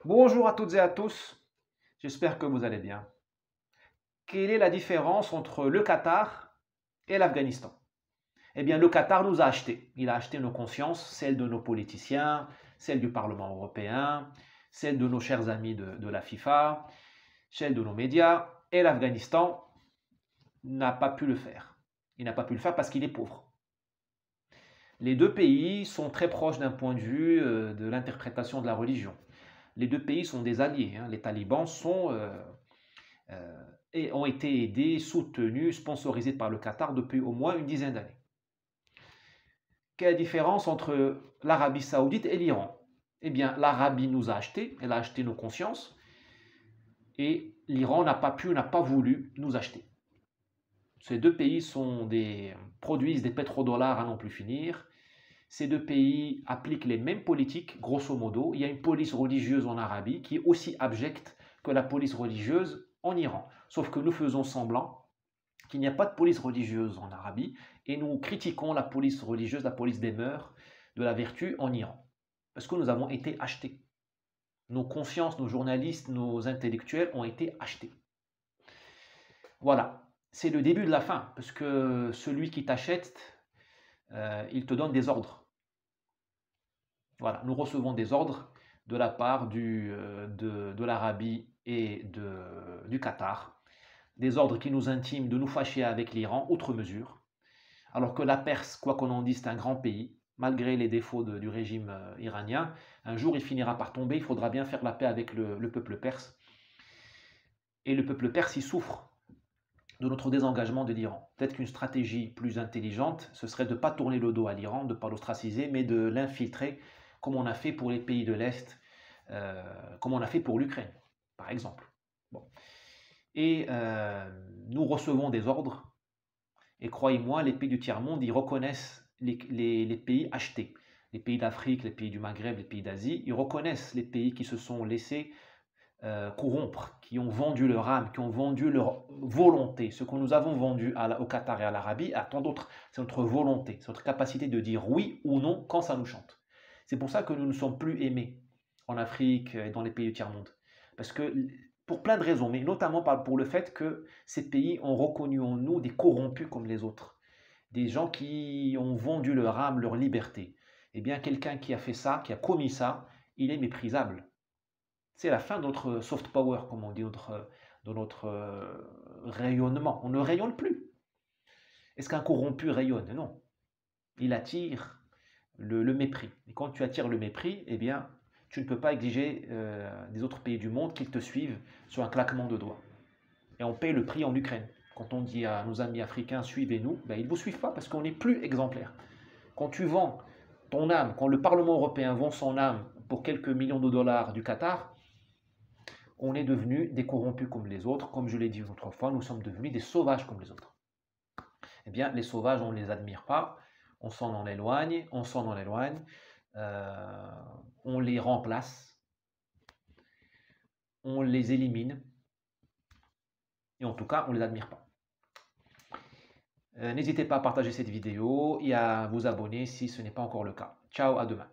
Bonjour à toutes et à tous, j'espère que vous allez bien. Quelle est la différence entre le Qatar et l'Afghanistan? Eh bien, le Qatar nous a achetés. Il a acheté nos consciences, celles de nos politiciens, celles du Parlement européen, celles de nos chers amis de la FIFA, celles de nos médias. Et l'Afghanistan n'a pas pu le faire. Il n'a pas pu le faire parce qu'il est pauvre. Les deux pays sont très proches d'un point de vue de l'interprétation de la religion. Les deux pays sont des alliés, hein. Les talibans et ont été aidés, soutenus, sponsorisés par le Qatar depuis au moins une dizaine d'années. Quelle est la différence entre l'Arabie saoudite et l'Iran? Eh bien, l'Arabie nous a achetés, elle a acheté nos consciences, et l'Iran n'a pas pu, n'a pas voulu nous acheter. Ces deux pays produisent des pétrodollars à n'en plus finir. Ces deux pays appliquent les mêmes politiques, grosso modo. Il y a une police religieuse en Arabie qui est aussi abjecte que la police religieuse en Iran. Sauf que nous faisons semblant qu'il n'y a pas de police religieuse en Arabie et nous critiquons la police religieuse, la police des mœurs, de la vertu en Iran. Parce que nous avons été achetés. Nos consciences, nos journalistes, nos intellectuels ont été achetés. Voilà, c'est le début de la fin, parce que celui qui t'achète, il te donne des ordres. Voilà, nous recevons des ordres de la part de l'Arabie et du Qatar, des ordres qui nous intiment de nous fâcher avec l'Iran, outre mesure, alors que la Perse, quoi qu'on en dise, c'est un grand pays, malgré les défauts du régime iranien. Un jour, il finira par tomber, il faudra bien faire la paix avec le peuple perse. Et le peuple perse, il souffre de notre désengagement de l'Iran. Peut-être qu'une stratégie plus intelligente, ce serait de ne pas tourner le dos à l'Iran, de ne pas l'ostraciser, mais de l'infiltrer, comme on a fait pour les pays de l'Est, comme on a fait pour l'Ukraine, par exemple. Bon. Et nous recevons des ordres, et croyez-moi, les pays du tiers-monde, ils reconnaissent les pays achetés. Les pays d'Afrique, les pays du Maghreb, les pays d'Asie, ils reconnaissent les pays qui se sont laissés corrompre, qui ont vendu leur âme, qui ont vendu leur volonté. Ce que nous avons vendu au Qatar et à l'Arabie, à tant d'autres, c'est notre volonté, c'est notre capacité de dire oui ou non quand ça nous chante. C'est pour ça que nous ne sommes plus aimés en Afrique et dans les pays du tiers-monde. Parce que, pour plein de raisons, mais notamment pour le fait que ces pays ont reconnu en nous des corrompus comme les autres, des gens qui ont vendu leur âme, leur liberté. Eh bien, quelqu'un qui a fait ça, qui a commis ça, il est méprisable. C'est la fin de notre soft power, comme on dit, de notre rayonnement. On ne rayonne plus. Est-ce qu'un corrompu rayonne? Non. Il attire le mépris. Et quand tu attires le mépris, eh bien, tu ne peux pas exiger des autres pays du monde qu'ils te suivent sur un claquement de doigts. Et on paye le prix en Ukraine. Quand on dit à nos amis africains, suivez-nous, ben, ils ne vous suivent pas parce qu'on n'est plus exemplaire. Quand tu vends ton âme, quand le Parlement européen vend son âme pour quelques millions de dollars du Qatar, on est devenus des corrompus comme les autres. Comme je l'ai dit une autre fois, nous sommes devenus des sauvages comme les autres. Eh bien, les sauvages, on ne les admire pas, on s'en éloigne, on les remplace, on les élimine, et en tout cas, on ne les admire pas. N'hésitez pas à partager cette vidéo et à vous abonner si ce n'est pas encore le cas. Ciao, à demain.